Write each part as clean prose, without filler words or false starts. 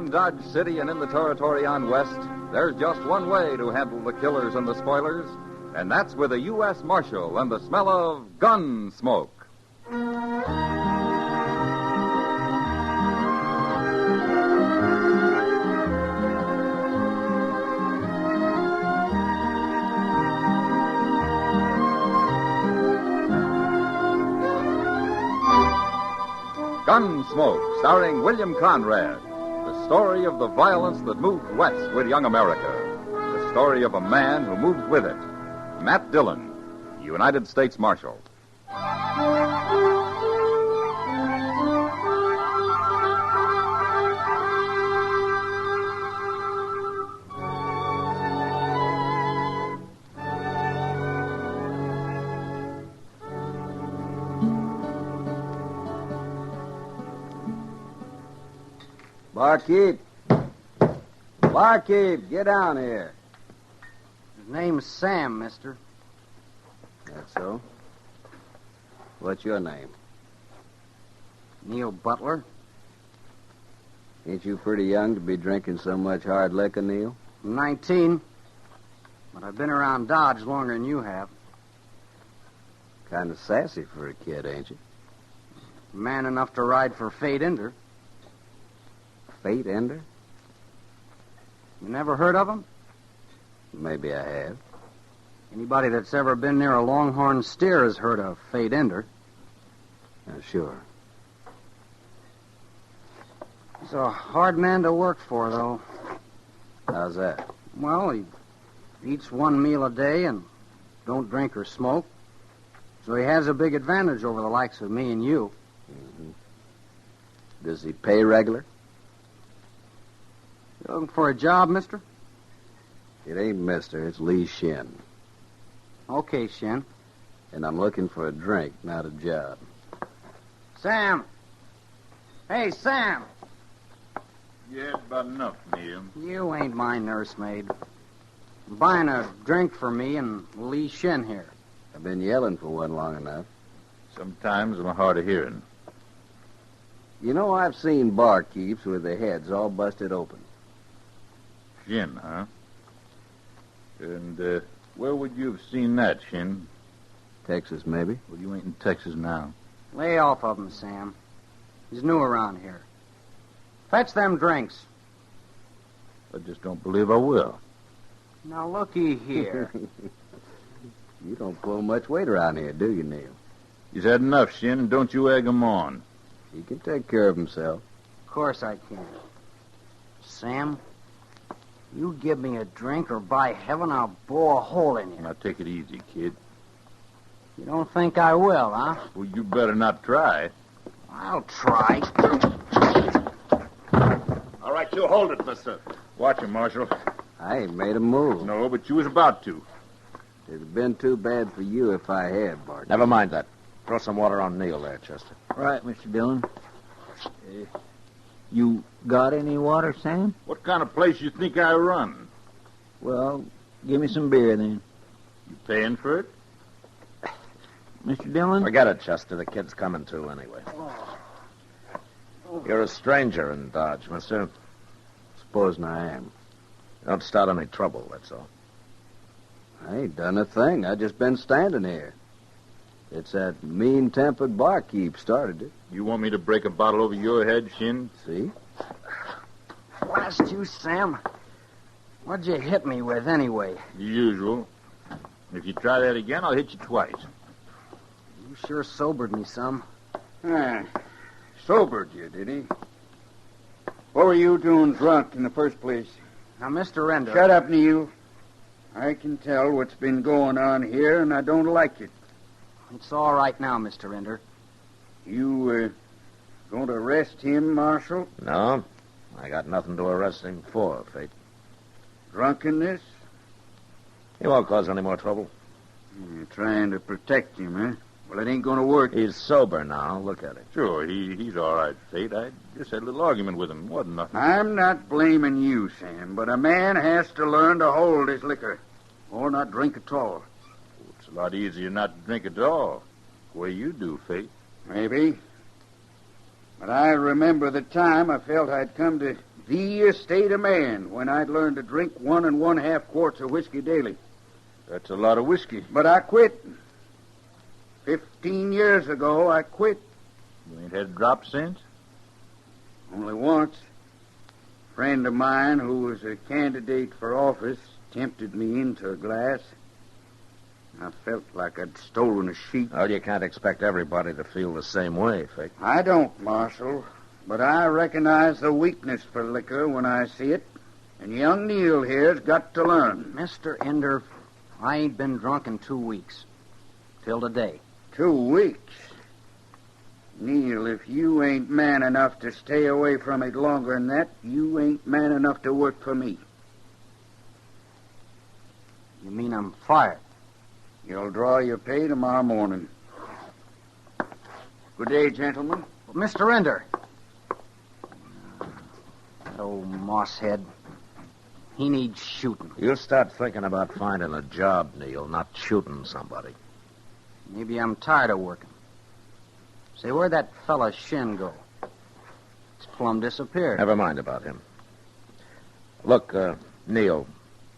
In Dodge City and in the territory on West, there's just one way to handle the killers and the spoilers, and that's with a U.S. Marshal and the smell of gun smoke. Gunsmoke, starring William Conrad. The story of the violence that moved west with young America. The story of a man who moved with it. Matt Dillon, United States Marshal. Barkeep, get down here. His name's Sam, mister. That's so. What's your name? Neil Butler. Ain't you pretty young to be drinking so much hard liquor, Neil? I'm 19, but I've been around Dodge longer than you have. Kind of sassy for a kid, ain't you? Man enough to ride for Fate Ender. Fate Ender? You never heard of him? Maybe I have. Anybody that's ever been near a longhorn steer has heard of Fate Ender. Sure. He's a hard man to work for, though. How's that? Well, he eats one meal a day and don't drink or smoke. So he has a big advantage over the likes of me and you. Mm-hmm. Does he pay regular? You looking for a job, mister? It ain't mister, it's Lee Shin. Okay, Shin. And I'm looking for a drink, not a job. Sam! Hey, Sam! Yeah, about enough, Neil. You ain't my nursemaid. I'm buying a drink for me and Lee Shin here. I've been yelling for one long enough. Sometimes I'm hard of hearing. You know, I've seen barkeeps with their heads all busted open. Shin, huh? And where would you have seen that, Shin? Texas, maybe. Well, you ain't in Texas now. Lay off of him, Sam. He's new around here. Fetch them drinks. I just don't believe I will. Now, looky here. You don't pull much weight around here, do you, Neil? He's had enough, Shin, and don't you egg him on. He can take care of himself. Of course I can. Sam, you give me a drink or by heaven I'll bore a hole in you. Now, take it easy, kid. You don't think I will, huh? Well, you better not try. I'll try. All right, you hold it, mister. Watch him, Marshal. I ain't made a move. No, but you was about to. It'd have been too bad for you if I had, Bart. Never mind that. Throw some water on Neil there, Chester. Right, Mr. Dillon. You got any water, Sam? What kind of place you think I run? Well, give me some beer, then. You paying for it? Mr. Dillon? Forget it, Chester. The kid's coming to anyway. You're a stranger in Dodge, mister. Supposing I am. Don't start any trouble, that's all. I ain't done a thing. I just been standing here. It's that mean-tempered barkeep started it. You want me to break a bottle over your head, Shin? See? Blast you, Sam. What'd you hit me with, anyway? The usual. If you try that again, I'll hit you twice. You sure sobered me some. Sobered you, did he? What were you doing drunk in the first place? Now, Mr. Render... Shut up, Neil. I can tell what's been going on here, and I don't like it. It's all right now, Mr. Render. You, going to arrest him, Marshal? No, I got nothing to arrest him for, Fate. Drunkenness? He won't cause any more trouble. You're trying to protect him, huh? Well, it ain't going to work. He's sober now. Look at him. Sure, he's all right, Fate. I just had a little argument with him. Wasn't nothing. I'm not blaming you, Sam, but a man has to learn to hold his liquor, or not drink at all. It's a lot easier not to drink at all. The way you do, Fate. Maybe. But I remember the time I felt I'd come to the estate of man when I'd learned to drink 1 1/2 quarts of whiskey daily. That's a lot of whiskey. But I quit. 15 years ago, I quit. You ain't had a drop since? Only once. A friend of mine who was a candidate for office tempted me into a glass. I felt like I'd stolen a sheep. Well, you can't expect everybody to feel the same way, Fake. I don't, Marshal, but I recognize the weakness for liquor when I see it, and young Neil here's got to learn. Mr. Ender, I ain't been drunk in 2 weeks. Till today. 2 weeks? Neil, if you ain't man enough to stay away from it longer than that, you ain't man enough to work for me. You mean I'm fired? You'll draw your pay tomorrow morning. Good day, gentlemen. Mr. Ender. That old mosshead. He needs shooting. You'll start thinking about finding a job, Neil, not shooting somebody. Maybe I'm tired of working. Say, where'd that fella Shin go? It's plumb disappeared. Never mind about him. Look, Neil,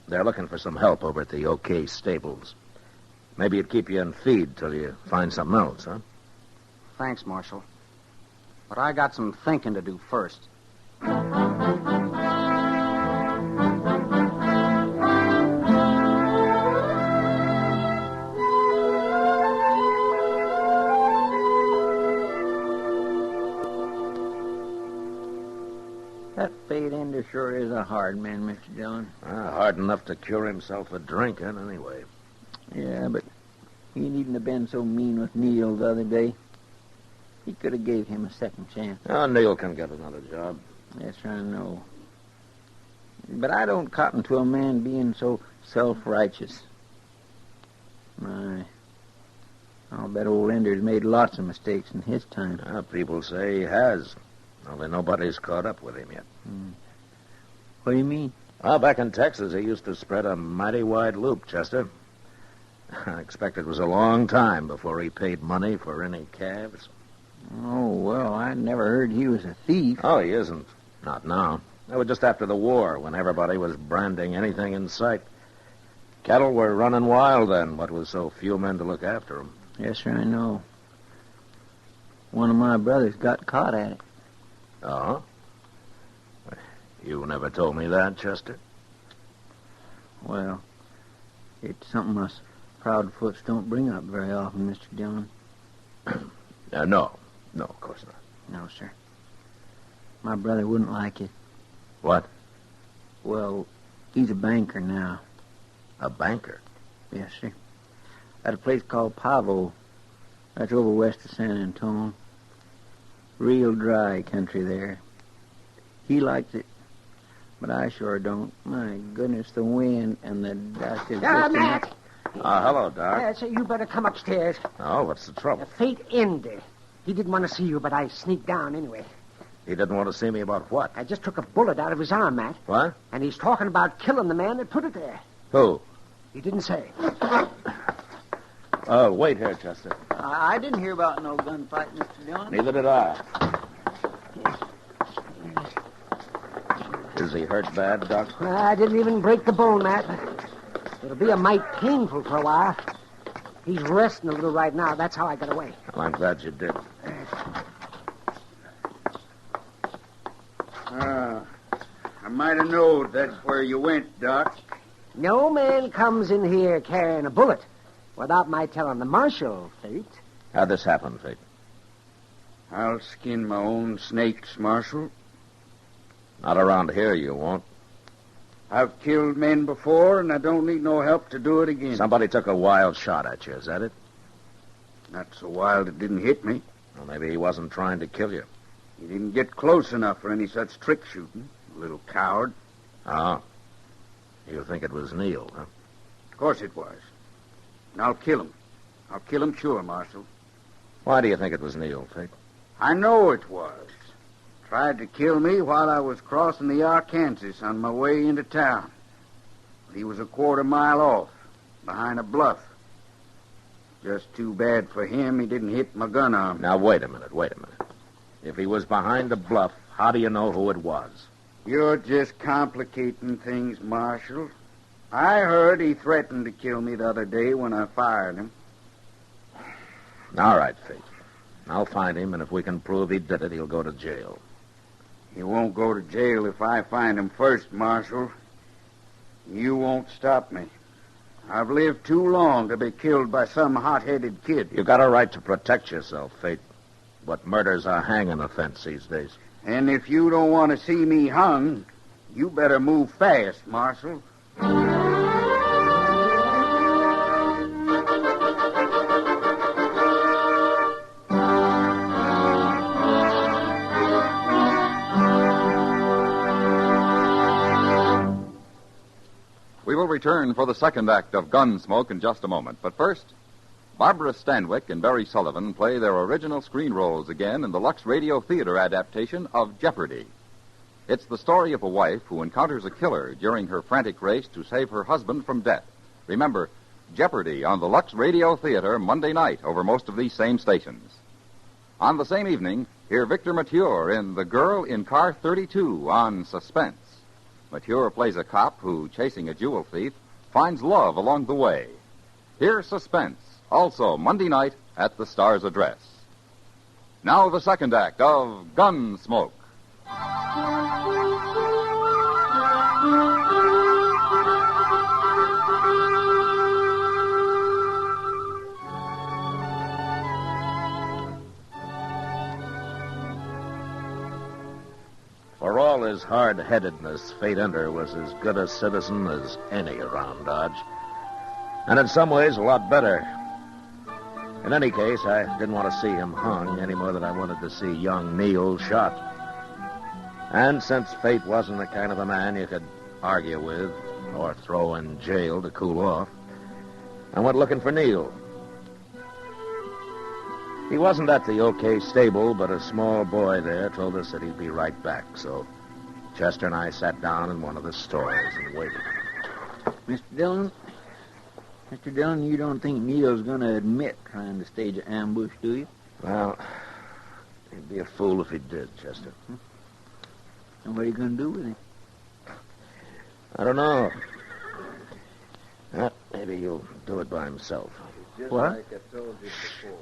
they're looking for some help over at the OK Stables. Maybe it'd keep you in feed till you find something else, huh? Thanks, Marshal. But I got some thinking to do first. That Fate Ender sure is a hard man, Mr. Dillon. Hard enough to cure himself of drinking, anyway. Yeah, but he needn't have been so mean with Neil the other day. He could have gave him a second chance. Oh, Neil can get another job. Yes, I know. But I don't cotton to a man being so self-righteous. My, I'll bet old Ender's made lots of mistakes in his time. People say he has. Only nobody's caught up with him yet. What do you mean? Well, back in Texas, he used to spread a mighty wide loop, Chester. I expect it was a long time before he paid money for any calves. Oh, well, I never heard he was a thief. Oh, he isn't. Not now. That was just after the war, when everybody was branding anything in sight. Cattle were running wild then, what with so few men to look after them. Yes, sir, I know. One of my brothers got caught at it. Oh? You never told me that, Chester. Well, it's something us proudfoots don't bring up very often, Mr. Dillon. No, of course not. No, sir. My brother wouldn't like it. What? Well, he's a banker now. A banker? Yes, sir. At a place called Pavo. That's over west of San Antonio. Real dry country there. He likes it, but I sure don't. My goodness, the wind and the dust is just Mac! Hello, Doc. So you better come upstairs. Oh, what's the trouble? Fate Ender. He didn't want to see you, but I sneaked down anyway. He didn't want to see me about what? I just took a bullet out of his arm, Matt. What? And he's talking about killing the man that put it there. Who? He didn't say. Wait here, Chester. I didn't hear about no gunfight, Mr. Dillon. Neither did I. Is he hurt bad, Doc? I didn't even break the bone, Matt. It'll be a mite painful for a while. He's resting a little right now. That's how I got away. Well, I'm glad you did. I might have known that's where you went, Doc. No man comes in here carrying a bullet without my telling the marshal, Fate. How'd this happen, Fate? I'll skin my own snakes, Marshal. Not around here, you won't. I've killed men before, and I don't need no help to do it again. Somebody took a wild shot at you, is that it? Not so wild it didn't hit me. Well, maybe he wasn't trying to kill you. He didn't get close enough for any such trick shooting. Little coward. Oh. You think it was Neil, huh? Of course it was. And I'll kill him. I'll kill him sure, Marshal. Why do you think it was Neil, Fate? I know it was. Tried to kill me while I was crossing the Arkansas on my way into town. But he was a quarter mile off, behind a bluff. Just too bad for him he didn't hit my gun arm. Now, wait a minute. If he was behind the bluff, how do you know who it was? You're just complicating things, Marshal. I heard he threatened to kill me the other day when I fired him. All right, Fate. I'll find him, and if we can prove he did it, he'll go to jail. He won't go to jail if I find him first, Marshal. You won't stop me. I've lived too long to be killed by some hot-headed kid. You got a right to protect yourself, Fate. But murder's a hanging offense these days. And if you don't want to see me hung, you better move fast, Marshal. We will return for the second act of Gunsmoke in just a moment. But first, Barbara Stanwyck and Barry Sullivan play their original screen roles again in the Lux Radio Theater adaptation of Jeopardy! It's the story of a wife who encounters a killer during her frantic race to save her husband from death. Remember, Jeopardy! On the Lux Radio Theater Monday night over most of these same stations. On the same evening, hear Victor Mature in The Girl in Car 32 on Suspense. Mature plays a cop who, chasing a jewel thief, finds love along the way. Hear Suspense, also Monday night at the Star's Address. Now the second act of Gunsmoke. For all his hard-headedness, Fate Ender was as good a citizen as any around Dodge. And in some ways, a lot better. In any case, I didn't want to see him hung any more than I wanted to see young Neil shot. And since Fate wasn't the kind of a man you could argue with or throw in jail to cool off, I went looking for Neil. He wasn't at the OK stable, but a small boy there told us that he'd be right back. So Chester and I sat down in one of the stalls and waited. Mr. Dillon, you don't think Neil's going to admit trying to stage an ambush, do you? Well, he'd be a fool if he did, Chester. And what are you going to do with him? I don't know. Maybe he'll do it by himself. Just What? like I told you before.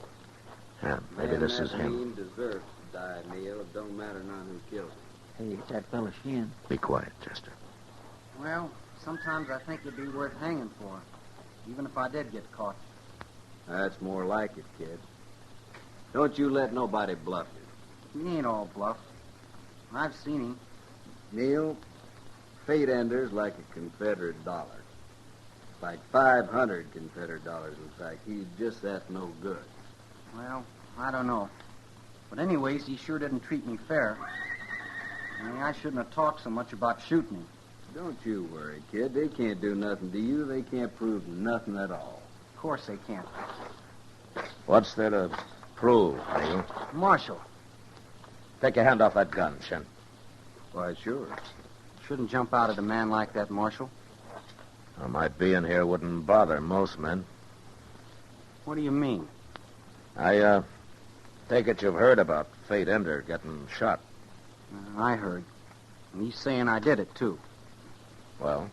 Yeah, maybe this is him. Mean deserves to die, Neil. It don't matter none who killed him. Hey, it's that fella Shin. Be quiet, Chester. Well, sometimes I think it'd be worth hanging for, even if I did get caught. That's more like it, kid. Don't you let nobody bluff you. He ain't all bluff. I've seen him. Neil, Fate Ender's like a Confederate dollar. Like 500 Confederate dollars, in fact. He's just that no good. Well, I don't know. But anyways, he sure didn't treat me fair. I shouldn't have talked so much about shooting him. Don't you worry, kid. They can't do nothing to you. They can't prove nothing at all. Of course they can't. What's there to prove, Neil? Marshal, Take your hand off that gun, Shin. Why, sure. shouldn't jump out at a man like that, Marshal. Well, my being here wouldn't bother most men. What do you mean? I take it you've heard about Fate Ender getting shot. I heard. And he's saying I did it, too. Well,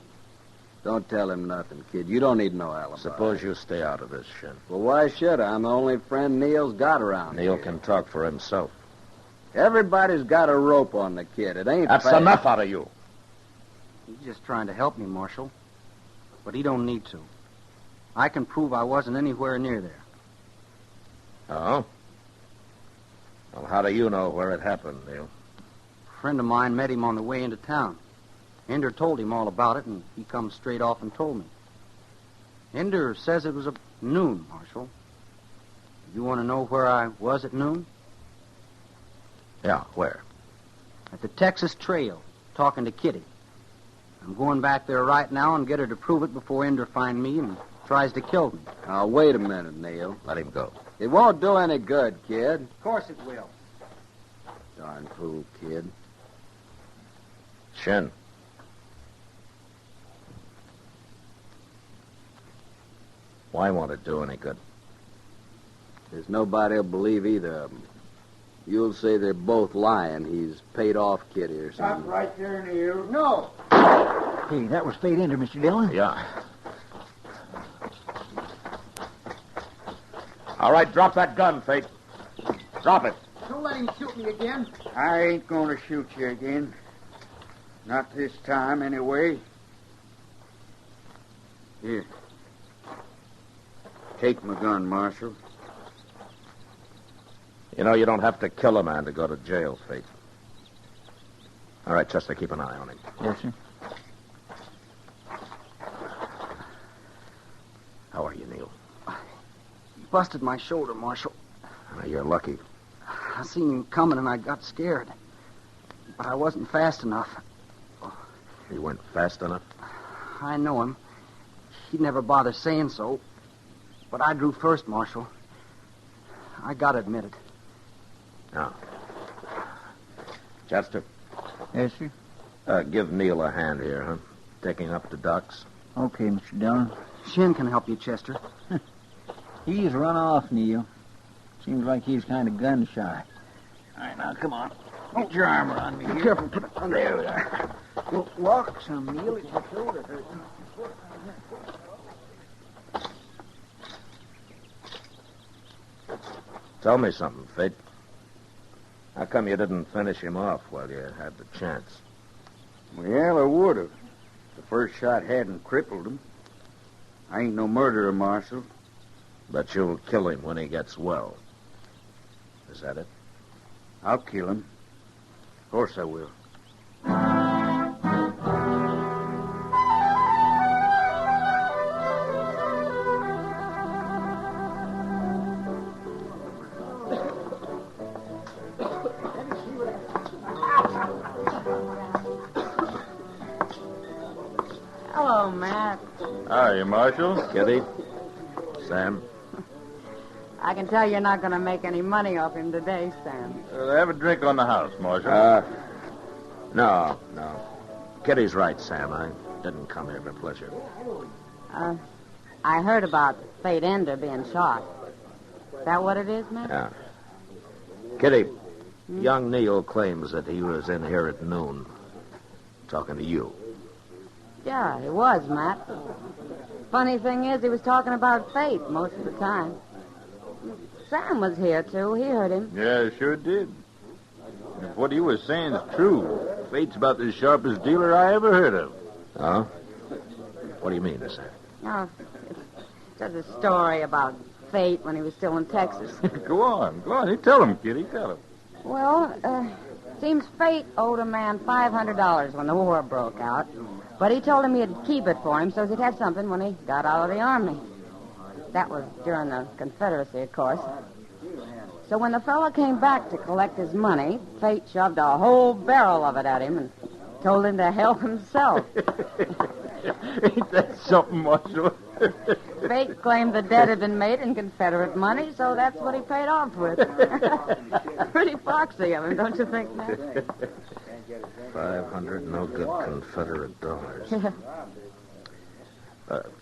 Don't tell him nothing, kid. You don't need no alibi. suppose you stay out of this, Shin. Well, why should I? I'm the only friend Neil's got around Neil here. can talk for himself. Everybody's got a rope on the kid. It ain't That's fair. enough out of you. He's just trying to help me, Marshal. But he don't need to. I can prove I wasn't anywhere near there. Oh? Well, how do you know where it happened, Neil? A friend of mine met him on the way into town. Ender told him all about it, and he come straight off and told me. Ender says it was at noon, Marshal. You want to know where I was at noon? Yeah, where? At the Texas Trail, talking to Kitty. I'm going back there right now and get her to prove it before Ender find me and tries to kill me. Now, wait a minute, Neil. Let him go. It won't do any good, kid. Of course it will. Darn fool, kid. Shin. Why won't it do any good? There's nobody'll believe either of them. You'll say they're both lying. He's paid off Kitty or Stop something. right there, Neil. No. Hey, that was Fate Ender, Mr. Dillon. Yeah. All right, drop that gun, Fate. Drop it. Don't let him shoot me again. I ain't going to shoot you again. Not this time, anyway. Here. Take my gun, Marshal. You know, you don't have to kill a man to go to jail, Fate. All right, Chester, keep an eye on him. Yes, sir. How are you, Neil? He busted my shoulder, Marshal. You're lucky. I seen him coming and I got scared. But I wasn't fast enough. You weren't fast enough? I know him. He'd never bother saying so. But I drew first, Marshal. I gotta admit it. Now, Chester, Yes, sir. give Neil a hand here, huh? Taking up the ducks. Okay, Mr. Dillon. Shin can help you, Chester. He's run off, Neil. Seems like he's kind of gun shy. All right, now, come on. Put your arm around me Be here. careful. Put it under. There we are. Well, walk some, Neil. It's your shoulder hurting. Tell me something, Fate. How come you didn't finish him off while you had the chance? Well, I would have. The first shot hadn't crippled him. I ain't no murderer, Marshal. But you'll kill him when he gets well. Is that it? I'll kill him. Of course I will. Hello, Matt. Hiya, Marshal. Kitty? Sam? I can tell you're not going to make any money off him today, Sam. Have a drink on the house, Marshal. No. Kitty's right, Sam. I didn't come here for pleasure. I heard about Fate Ender being shot. Is that what it is, Matt? Yeah. Kitty, young Neil claims that he was in here at noon talking to you. Yeah, he was, Matt. Funny thing is, he was talking about Fate most of the time. Sam was here, too. He heard him. Yeah, sure did. If what he was saying is true, Fate's about the sharpest dealer I ever heard of. Huh? What do you mean, Sam? Oh, it's just a story about Fate when he was still in Texas. Go on. You tell him, Kitty. Tell him. Well, seems Fate owed a man $500 when the war broke out. But he told him he'd keep it for him so he'd have something when he got out of the army. That was during the Confederacy, of course. So when the fellow came back to collect his money, Fate shoved a whole barrel of it at him and told him to help himself. Ain't that something, Marshal? Fate claimed the debt had been made in Confederate money, so that's what he paid off with. Pretty foxy of him, don't you think, Matt? 500 no good Confederate dollars.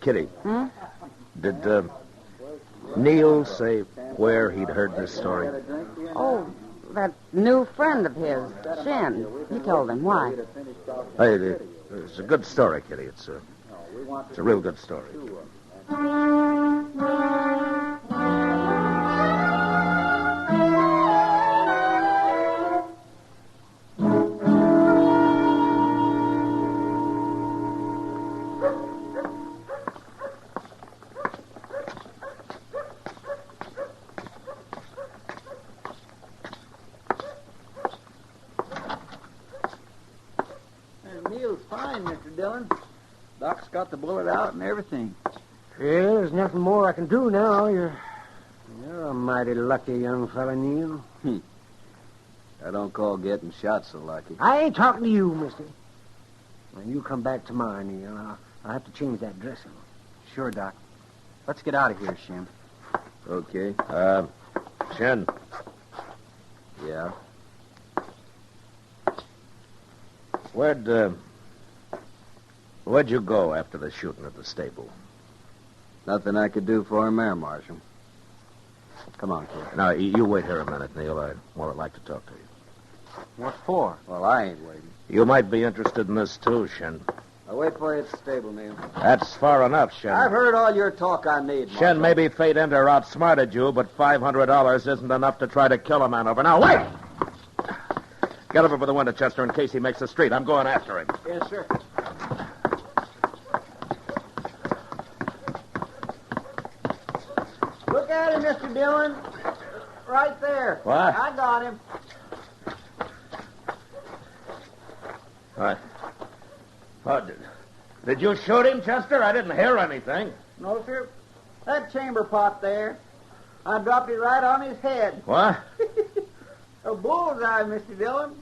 Kitty, did Neil say where he'd heard this story? Oh, that new friend of his, Shin. He told him. Why? Hey, it's a good story, Kitty. It's a real good story. Neil's fine, Mr. Dillon. Doc's got the bullet out and everything. Yeah, there's nothing more I can do now. You're a mighty lucky young fella, Neil. I don't call getting shot so lucky. I ain't talking to you, mister. When you come back tomorrow, Neil, I'll have to change that dressing. Sure, Doc. Let's get out of here, Shin. Okay. Shin, Yeah. where'd you go after the shooting at the stable? Nothing I could do for him there, Marshal. Come on, kid. Now, you wait here a minute, Neil. I'd more like to talk to you. What for? Well, I ain't waiting. You might be interested in this, too, Shen. I'll wait for you at the stable, Neil. That's far enough, Shen. I've heard all your talk I need, Marshal. Shen, maybe Fate Ender outsmarted you, but $500 isn't enough to try to kill a man over. Now, wait! Get over by the window, Chester, in case he makes the street. I'm going after him. Yes, sir. Look at him, Mr. Dillon. Right there. What? I got him. Did you shoot him, Chester? I didn't hear anything. No, sir. That chamber pot there, I dropped it right on his head. What? A bullseye, Mr. Dillon.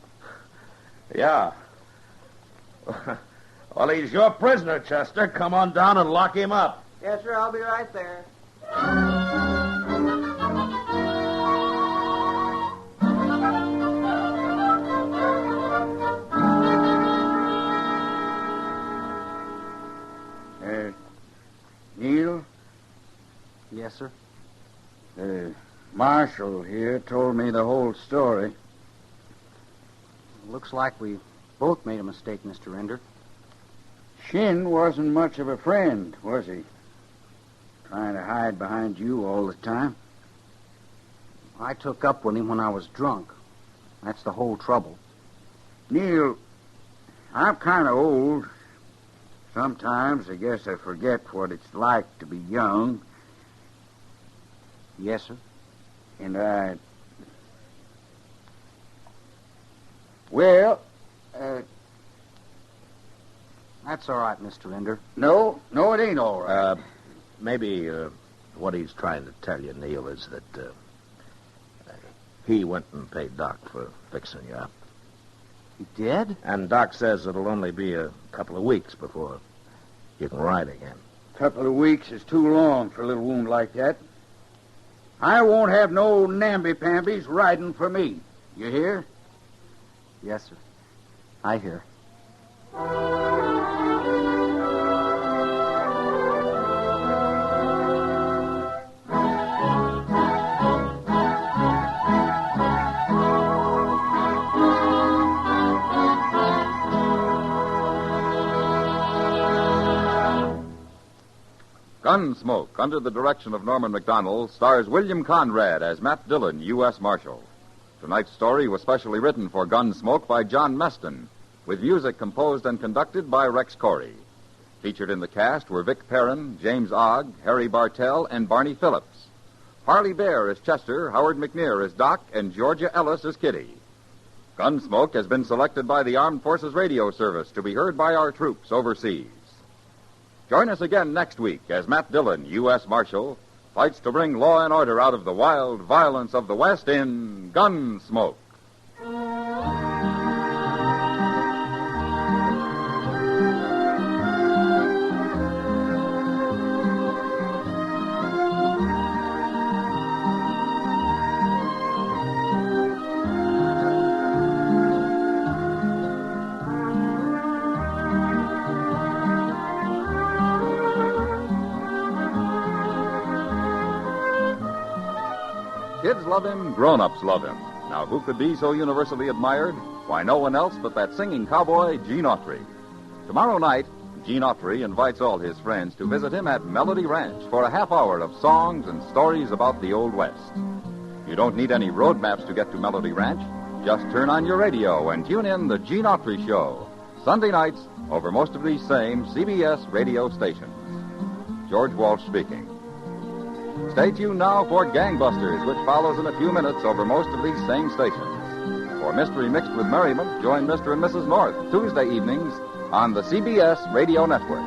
Yeah. Well, he's your prisoner, Chester. Come on down and lock him up. Yes, sir. I'll be right there. Neil, Yes, sir. Marshal here told me the whole story. Looks like we both made a mistake, Mr. Ender. Shin wasn't much of a friend, was he? Trying to hide behind you all the time. I took up with him when I was drunk. That's the whole trouble. Neil, I'm kind of old. Sometimes I guess I forget what it's like to be young. Yes, sir. And I... Well, That's all right, Mr. Ender. no, it ain't all right. Maybe what he's trying to tell you, Neil, is that he went and paid Doc for fixing you up. He did? And Doc says it'll only be a couple of weeks before you can ride again. Couple of weeks is too long for a little wound like that. I won't have no namby-pambies riding for me. You hear? Yes, sir. I hear. Gunsmoke, under the direction of Norman MacDonald, stars William Conrad as Matt Dillon, U.S. Marshal. Tonight's story was specially written for Gunsmoke by John Meston, with music composed and conducted by Rex Corey. Featured in the cast were Vic Perrin, James Ogg, Harry Bartell, and Barney Phillips. Harley Bear as Chester, Howard McNear as Doc, and Georgia Ellis as Kitty. Gunsmoke has been selected by the Armed Forces Radio Service to be heard by our troops overseas. Join us again next week as Matt Dillon, U.S. Marshal, fights to bring law and order out of the wild violence of the West in Gunsmoke. Kids love him, grown-ups love him. Now, who could be so universally admired? Why, no one else but that singing cowboy, Gene Autry. Tomorrow night, Gene Autry invites all his friends to visit him at Melody Ranch for a half hour of songs and stories about the Old West. You don't need any road maps to get to Melody Ranch. Just turn on your radio and tune in the Gene Autry Show, Sunday nights over most of these same CBS radio stations. George Walsh speaking. Stay tuned now for Gangbusters, which follows in a few minutes over most of these same stations. For Mystery Mixed with Merriment, join Mr. and Mrs. North Tuesday evenings on the CBS Radio Network.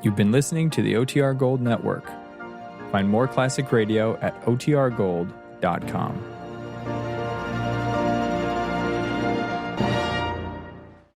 You've been listening to the OTR Gold Network. Find more classic radio at otrgold.com.